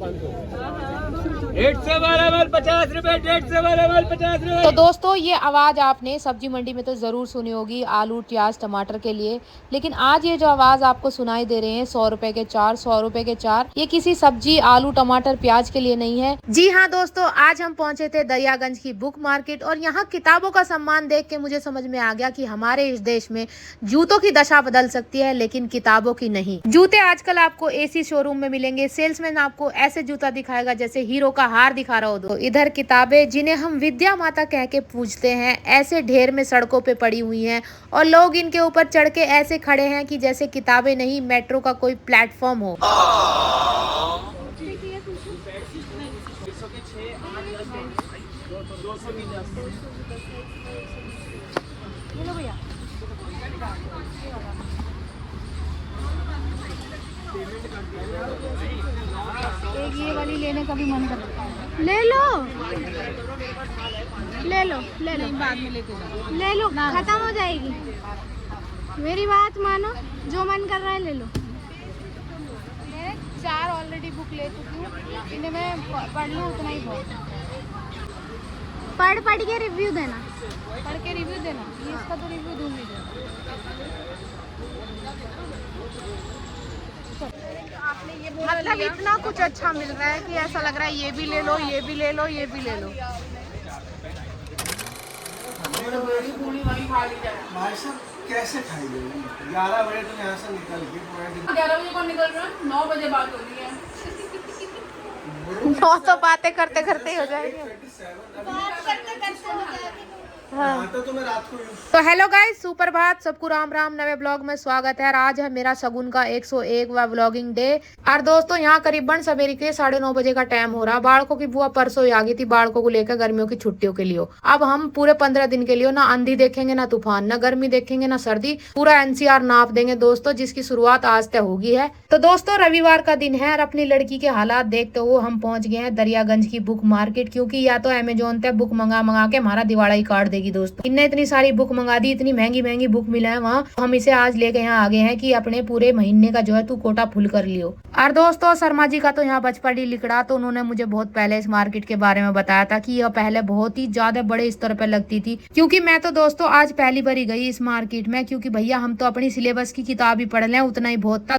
₹150 तो दोस्तों ये आवाज आपने सब्जी मंडी में तो जरूर सुनी होगी आलू प्याज टमाटर के लिए, लेकिन आज ये जो आवाज आपको सुनाई दे रहे हैं 100 रुपए के 4, 100 रुपए के 4, ये किसी सब्जी आलू टमाटर प्याज के लिए नहीं है। जी हाँ दोस्तों, आज हम पहुंचे थे दरियागंज की बुक मार्केट और यहाँ किताबों का सम्मान देख के मुझे समझ में आ गया कि हमारे इस देश में जूतों की दशा बदल सकती है लेकिन किताबों की नहीं। जूते आजकल आपको एसी शोरूम में मिलेंगे, सेल्समैन आपको ऐसे जूता दिखाएगा जैसे हीरो का हार दिखा रहा हो। तो इधर किताबें जिन्हें हम विद्या माता कह के पूजते हैं ऐसे ढेर में सड़कों पे पड़ी हुई हैं और लोग इनके ऊपर चढ़ के ऐसे खड़े हैं कि जैसे किताबें नहीं मेट्रो का कोई प्लेटफॉर्म हो। एक ये वाली लेने का भी मन करता है। ले लो ले लो ले लो, बाद में लेके जाओ, ले लो, खत्म हो जाएगी। मेरी बात मानो, जो मन कर रहा है ले लो। मैंने 4 ऑलरेडी बुक ले चुकी हूँ, इन्हें मैं पढ़ लूँ उतना ही बहुत। पढ़ के रिव्यू देना, पढ़ के रिव्यू देना, ये इसका तो रिव्यू दूंगी। मतलब इतना कुछ अच्छा मिल रहा है कि ऐसा लग रहा है ये भी ले लो, ये भी ले लो, ये भी ले लो। भाई साहब कैसे खाई जाएगी? 11 बजे तुम यहाँ से निकल के 11 बजे कौन निकल रहा है? 9 बजे बात हो रही है। 9 तो बातें करते करते ही हो जाएगी। हाँ। तो मैं रात को तो हेलो गाइस, सुप्रभात, सबको राम राम, नवे ब्लॉग में स्वागत है। आज है मेरा शगुन का 101वां व्लॉगिंग डे। और दोस्तों यहाँ करीबन सवेरे के 9:30 बजे का टाइम हो रहा। बालकों की बुआ परसों ही आ गई थी बालकों को लेकर गर्मियों की छुट्टियों के लिए। अब हम पूरे 15 दिन के लिए ना आंधी देखेंगे ना तूफान, ना गर्मी देखेंगे ना सर्दी, पूरा NCR नाप देंगे दोस्तों, जिसकी शुरुआत आज से होगी है। तो दोस्तों रविवार का दिन है और अपनी लड़की के हालात देखते हुए हम पहुंच गए हैं दरियागंज की बुक मार्केट, क्योंकि या तो अमेजोन पे बुक मंगा के हमारा दिवाला ही काट देगी दोस्तों। इनने इतनी सारी बुक मंगा दी, इतनी महंगी बुक मिला है वहाँ, हम इसे आज लेके यहाँ आ गए हैं कि अपने पूरे महीने का जो है तू कोटा फुल कर लियो। और दोस्तों शर्मा जी का तो यहाँ बचपन ही लिखड़ा, तो उन्होंने मुझे बहुत पहले इस मार्केट के बारे में बताया था कि यह पहले बहुत ही ज्यादा बड़े स्तर पर लगती थी। क्योंकि मैं तो दोस्तों आज पहली बार ही गई इस मार्केट में, क्योंकि भैया हम तो अपनी सिलेबस की किताब ही पढ़ लें उतना ही बहुत था।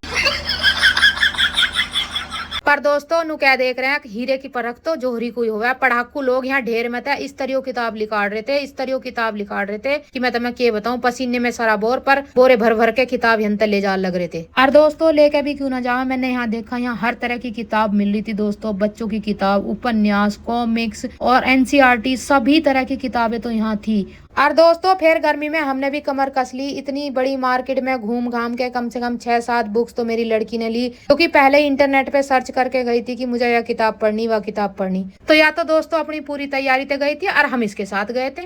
पर दोस्तों नु क्या देख रहे हैं, हीरे की परख तो जोहरी कोई हुआ। पढ़ाकू लोग यहाँ ढेर में था, इस तरियो किताब लिखाड़ रहे थे, इस तरियो किताब लिखाड़ रहे थे कि मैं तुम्हें क्या बताऊं, पसीने में सराबोर, पर बोरे भर के किताब यहाँ ले जा लग रहे थे। और दोस्तों लेके भी क्यों ना जाओ, मैंने यहाँ देखा यहाँ हर तरह की किताब मिल रही थी दोस्तों, बच्चों की किताब, उपन्यास, कॉमिक्स और NCERT सभी तरह की किताबें तो यहाँ थी। और दोस्तों फिर गर्मी में हमने भी कमर कस ली, इतनी बड़ी मार्केट में घूम घाम के कम से कम 6-7 बुक्स तो मेरी लड़की ने ली, क्योंकि पहले ही इंटरनेट पे सर्च करके गई थी कि मुझे यह किताब पढ़नी वह किताब पढ़नी। तो या तो दोस्तों अपनी पूरी तैयारी से गई थी और हम इसके साथ गए थे।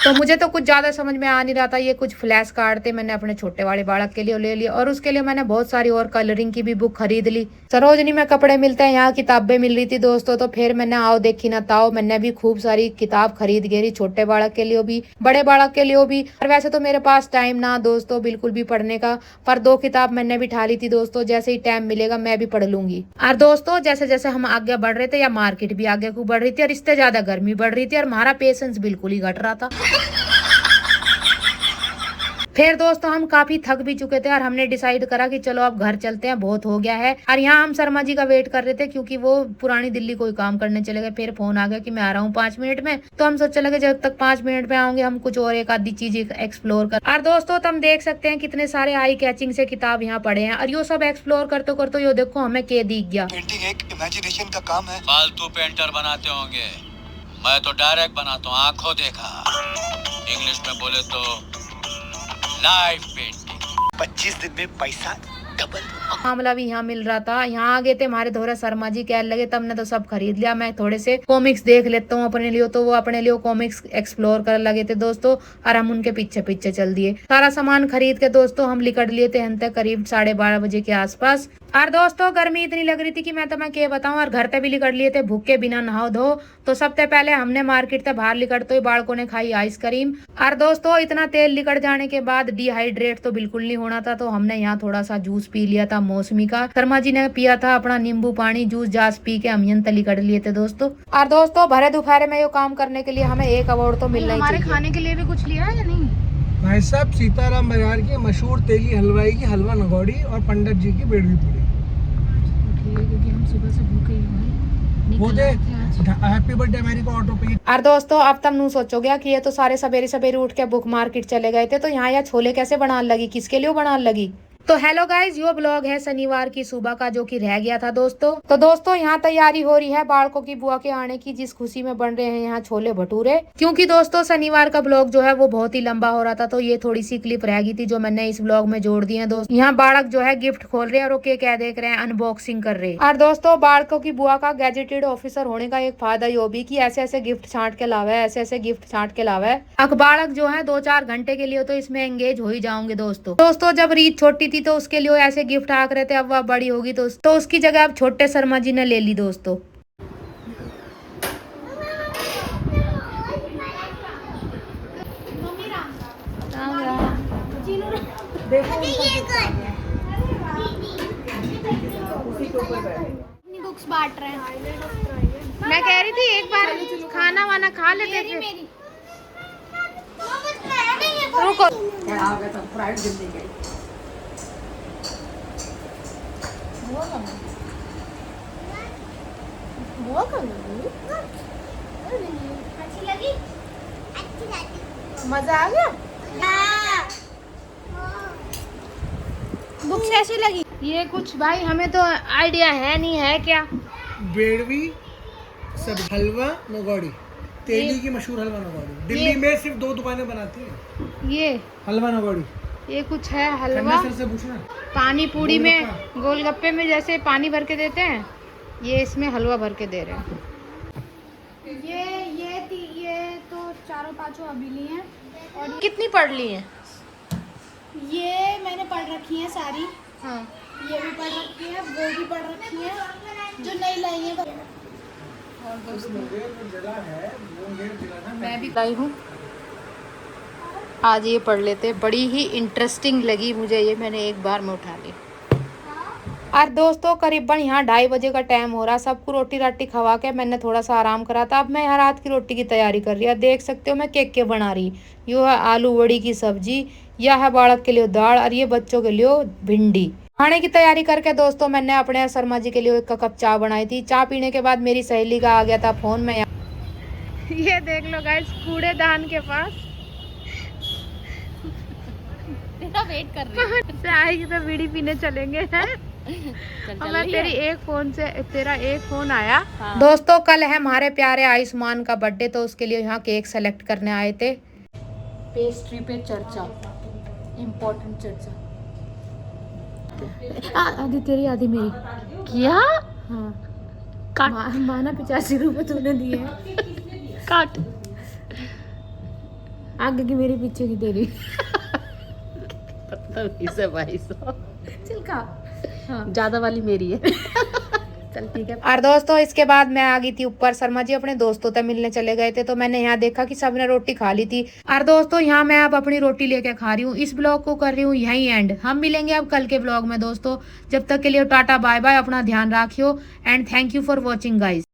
तो मुझे तो कुछ ज्यादा समझ में आ नहीं रहा था। ये कुछ फ्लैश कार्ड थे, मैंने अपने छोटे वाले बालक के लिए ले लिए और उसके लिए मैंने बहुत सारी और कलरिंग की भी बुक खरीद ली। सरोजनी में कपड़े मिलते हैं, यहाँ किताबें मिल रही थी दोस्तों। तो फिर मैंने आओ देखी ना ताओ, मैंने भी खूब सारी किताब खरीद गई, छोटे बालक के लिए भी बड़े बालक के लिए भी। और वैसे तो मेरे पास टाइम ना दोस्तों बिल्कुल भी पढ़ने का, पर 2 किताब मैंने भी ठा ली थी दोस्तों, जैसे ही टाइम मिलेगा मैं भी पढ़ लूंगी। और दोस्तों जैसे जैसे हम आगे बढ़ रहे थे या मार्केट भी आगे को बढ़ रही थी और इससे ज्यादा गर्मी बढ़ रही थी और हमारा पेशेंस बिल्कुल ही घट रहा था। फिर दोस्तों हम काफी थक भी चुके थे और हमने डिसाइड करा कि चलो अब घर चलते हैं, बहुत हो गया है। और यहाँ हम शर्मा जी का वेट कर रहे थे, क्योंकि वो पुरानी दिल्ली कोई काम करने चले गए। फिर फोन आ गया कि मैं आ रहा हूँ 5 मिनट में। तो हम सोच चले जब तक 5 मिनट में आओगे हम कुछ और एक आधी चीज एक्सप्लोर कर। और दोस्तों तुम देख सकते हैं कितने सारे आई कैचिंग से किताब यहाँ पड़े हैं और ये सब एक्सप्लोर करते करते यो देखो हमें के दिख गया। पेंटिंग एक इमेजिनेशन का काम है। फालतू पेंटर बनाते होंगे, मैं तो डायरेक्ट बनाता हूँ, आंखों देखा। इंग्लिश में बोले तो लाइव पेंटिंग। 25 दिन में पैसा डबल। मामला भी यहाँ मिल रहा था। यहाँ आ गए थे हमारे धोरे शर्मा जी, कह लगे तब ने तो सब खरीद लिया, मैं थोड़े से कॉमिक्स देख लेता हूँ अपने लिए। तो वो अपने लिए कॉमिक्स एक्सप्लोर कर लगे थे दोस्तों और हम उनके पीछे पीछे चल दिए। सारा सामान खरीद के दोस्तों हम निकल लिए थे हंते करीब 12:30 बजे के आसपास। और दोस्तों गर्मी इतनी लग रही थी कि मैं तुम्हें क्या बताऊं, और घर पे भी निकल लिए थे भूखे बिना नहाओ धो। तो सबसे पहले हमने मार्केट से बाहर निकलते ही बालकों ने खाई आइसक्रीम। और दोस्तों इतना तेल निकल जाने के बाद डिहाइड्रेट तो बिल्कुल नहीं होना था, तो हमने यहाँ थोड़ा सा जूस पी लिया था था मौसमी का। शर्मा जी ने पिया था अपना नींबू पानी, जूस जास पी के हम तली कर लिए थे दोस्तों। और दोस्तों भरे दोपहर में ये काम करने के लिए हमें एक अवार्ड तो मिलना ही चाहिए। हमारे खाने के लिए भी कुछ लिया है या नहीं? भाई साहब सीताराम बाजार की मशहूर तेली हलवाई की हलवा नगौड़ी और पंडित जी की बेड़वी पूरी। क्योंकि हम सुबह से भूखे ही हैं। वो दे हैप्पी बर्थडे अमेरिका ऑटो पे। और दोस्तों अब तुम नू सोचोगे कि ये तो सारे सवेरे सवेरे उठ के बुक मार्केट चले गए थे, तो यहाँ या छोले कैसे बनाने लगी, किसके लिए बनाने लगी। तो हेलो गाइज, यो ब्लॉग है शनिवार की सुबह का जो कि रह गया था दोस्तों। तो दोस्तों यहाँ तैयारी हो रही है बालकों की बुआ के आने की, जिस खुशी में बन रहे हैं यहाँ छोले भटूरे। क्योंकि दोस्तों शनिवार का ब्लॉग जो है वो बहुत ही लंबा हो रहा था, तो ये थोड़ी सी क्लिप रह गई थी जो मैंने इस ब्लॉग में जोड़ दी है दोस्तों। यहाँ बालक जो है गिफ्ट खोल रहे हैं और वो क्या देख रहे हैं, अनबॉक्सिंग कर रहे हैं। और दोस्तों बालकों की बुआ का गैजेटेड ऑफिसर होने का एक फायदा यो भी कि ऐसे ऐसे गिफ्ट छांट के लावे, ऐसे ऐसे गिफ्ट छांट के लावे। अब बालक जो है 2-4 घंटे के लिए तो इसमें एंगेज हो ही जाओगे दोस्तों। जब रीत छोटी थी तो उसके लिए ऐसे गिफ्ट आक रहे थे, अब वह बड़ी होगी तो उसकी जगह अब छोटे शर्मा जी ने ले ली दोस्तों। बुक्स बांट रहे हैं। मैं कह रही थी एक बार खाना वाना खा लेते थे। रुको अच्छी लगी? मजा आ गया? बुक्स कैसी लगी? ये कुछ भाई हमें तो आइडिया है नहीं है क्या। बेड़वी सब हलवा नगौड़ी, तेली की मशहूर हलवा नगौड़ी। दिल्ली में सिर्फ 2 दुकानें बनाती है ये हलवा नगौड़ी। ये कुछ है हलवा। सर से पूछना। पानी पूरी में, गोलगप्पे में जैसे पानी भर के देते हैं, ये इसमें हलवा भर के दे रहे हैं। ये तो 4-5 अभी ली हैं। और कितनी पढ़ ली है? ये मैंने पढ़ रखी है सारी। हाँ। ये भी पढ़ रखी है, वो भी पढ़ रखी है, जो नहीं लाई है। और दोस्तों मैं भी लाई हूँ, आज ये पढ़ लेते। बड़ी ही इंटरेस्टिंग लगी मुझे ये, मैंने एक बार में उठा ली। और दोस्तों करीबन यहाँ 2:30 बजे का टाइम हो रहा। सबको रोटी राटी खवा के मैंने थोड़ा सा आराम करा था। अब मैं यहाँ रात की रोटी की तैयारी कर रही हूँ। देख सकते हो मैं केक बना रही। यो है आलू वड़ी की सब्जी, यह है बालक के लिए दाल और ये बच्चों के लिए भिंडी। खाने की तैयारी करके दोस्तों मैंने अपने शर्मा जी के लिए 1 कप चाय बनाई थी। चाय पीने के बाद मेरी सहेली का आ गया था फोन में। ये देख लो गाइस, कूड़ेदान के पास वेट कर रही है। चाय की तो बीड़ी पीने चलेंगे हैं। और मैं तेरा एक फोन आया। हाँ। दोस्तों कल है हमारे प्यारे आयुष्मान का बर्थडे, तो उसके लिए यहाँ केक सेलेक्ट करने आए थे। पेस्ट्री पे चर्चा, इम्पोर्टेंट चर्चा। आधी तेरी आधी मेरी। क्या? हाँ काट। माना 85 रुपए तूने दिए। काट। आगे की मेरी पीछे की तेरी। इसे 2200 चल का। हाँ। ज्यादा वाली मेरी है। चल ठीक है। और दोस्तों इसके बाद मैं आ गई थी ऊपर। शर्मा जी अपने दोस्तों से मिलने चले गए थे, तो मैंने यहाँ देखा कि सबने रोटी खा ली थी। और दोस्तों यहाँ मैं अब अपनी रोटी लेके खा रही हूँ। इस ब्लॉग को कर रही हूँ यहीं एंड। हम मिलेंगे अब कल के ब्लॉग में दोस्तों। जब तक के लिए टाटा बाय बाय, अपना ध्यान रखियो and thank you for watching guys.